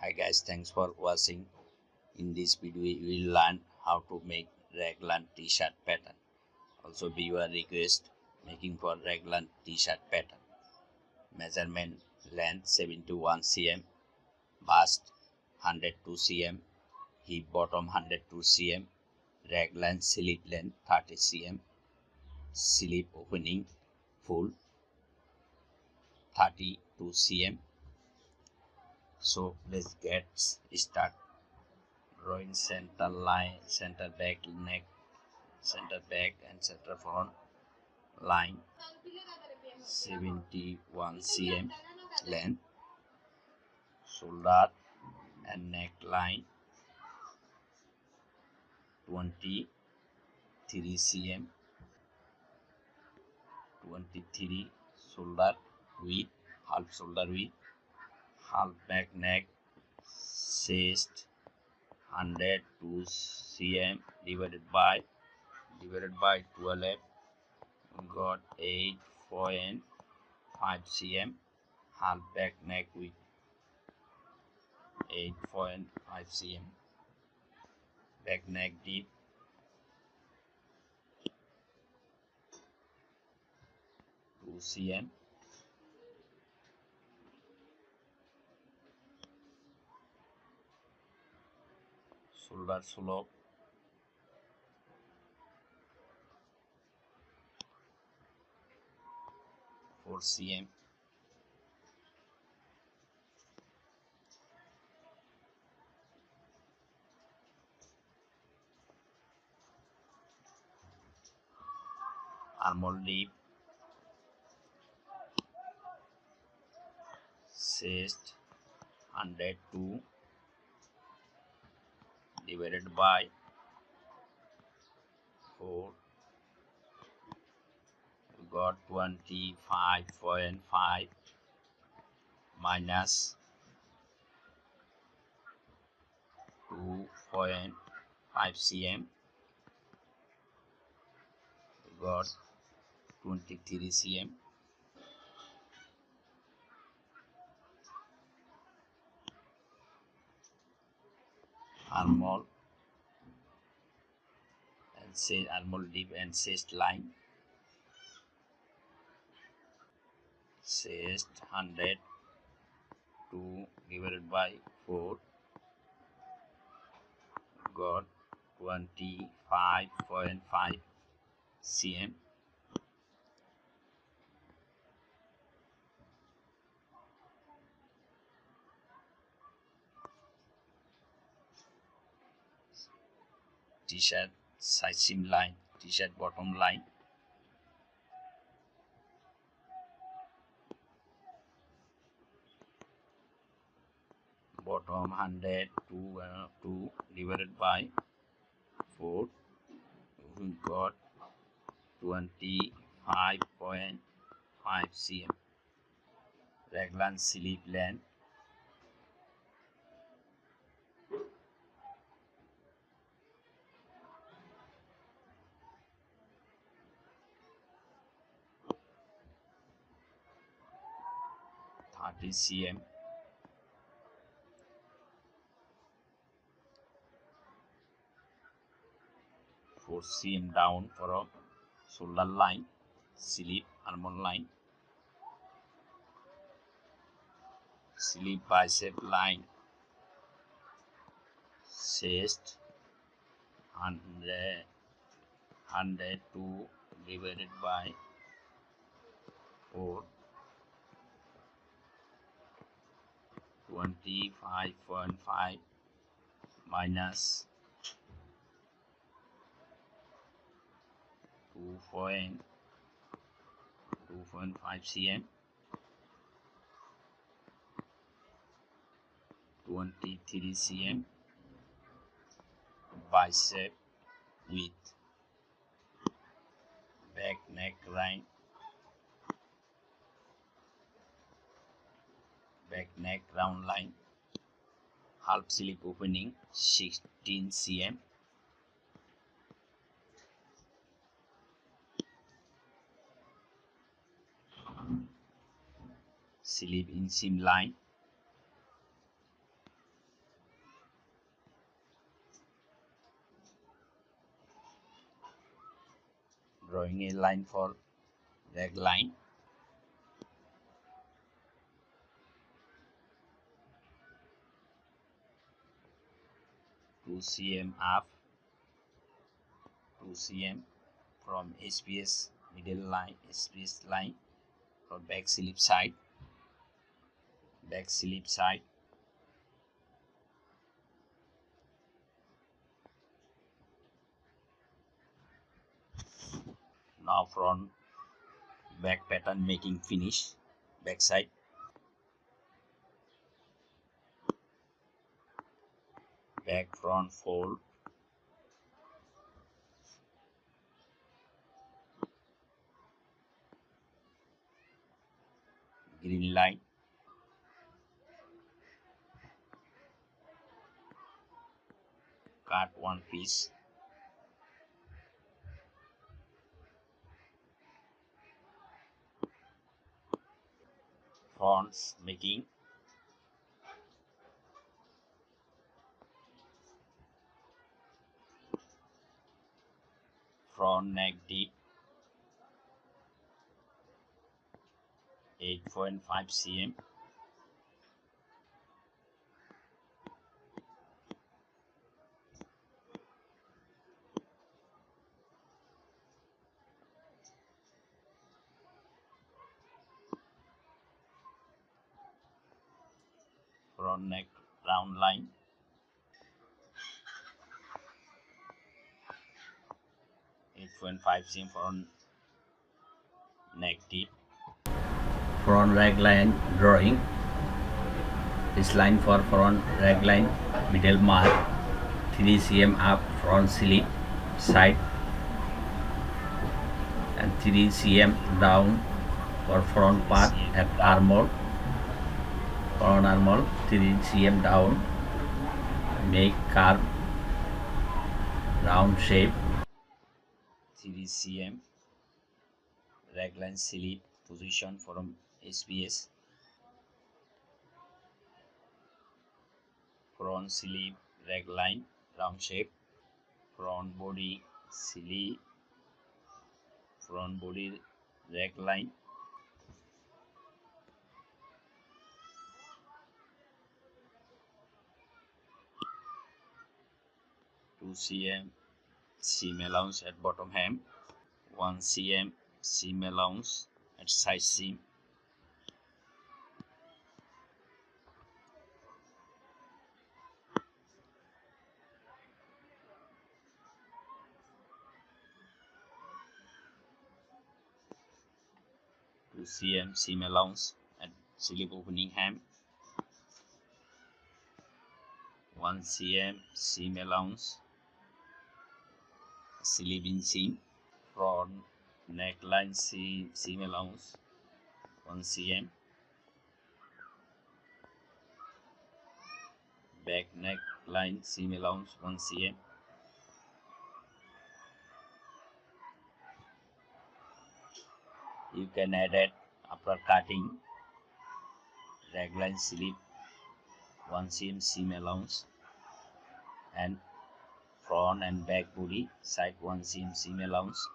Hi guys, thanks for watching. In this video we will learn how to make Raglan t-shirt pattern. Also viewer request making for Raglan t-shirt pattern. Measurement: length 71 cm, bust 102 cm, hip bottom 102 cm, Raglan sleeve length 30 cm, sleeve opening full 32 cm. So let's get start. Drawing center line, center back neck, center back and center front line 71 cm length, shoulder and neck line 23 cm, 23 shoulder width, half shoulder width, half back neck, chest 102 cm divided by 12, got 8.5 cm, half back neck with 8.5 cm, back neck deep 2 cm, shoulder slope 4 cm, armhole deep, chest 102 divided by 4, got 25.5 minus 2.5 cm, got 23 cm. Armhole and say armhole deep and chest line, chest 102 divided by 4, got 25.5 cm. T-shirt side seam line, t-shirt bottom line bottom 102 divided by 4, we got 25.5 cm. Raglan sleeve length 30 cm, four cm down from shoulder line, sleeve armhole line, sleeve bicep line, chest 102 divided by 4, 25.5 minus 2.5 cm, 23 cm, bicep width, back neck line, back neck round line, half sleeve opening 16 cm, sleeve inseam line drawing a line for raglan. 2 cm up, 2 cm from SPS middle line, SPS line for back slip side, Now front back pattern making finish, back side, back front fold, green line, cut one piece, fronts making, front neck deep 8.5 cm, front neck round line, 8.5 cm front neck deep. Front raglan drawing. This line for front raglan middle mark, 3 cm up front slip side and 3 cm down for front part at armhole, front armhole 3 cm down, make curve round shape, 3 cm raglan slip position from SPS, front slip raglan round shape, front body slip, front body raglan, 2 cm seam allowance at bottom hem, 1 cm seam allowance at side seam, two cm seam allowance at slip opening hem, 1 cm seam allowance slip inseam, front neckline seam allowance 1 cm, back neckline seam allowance 1 cm, you can add it after cutting raglan slip 1 cm seam allowance and front and back body side 1 cm seam allowance,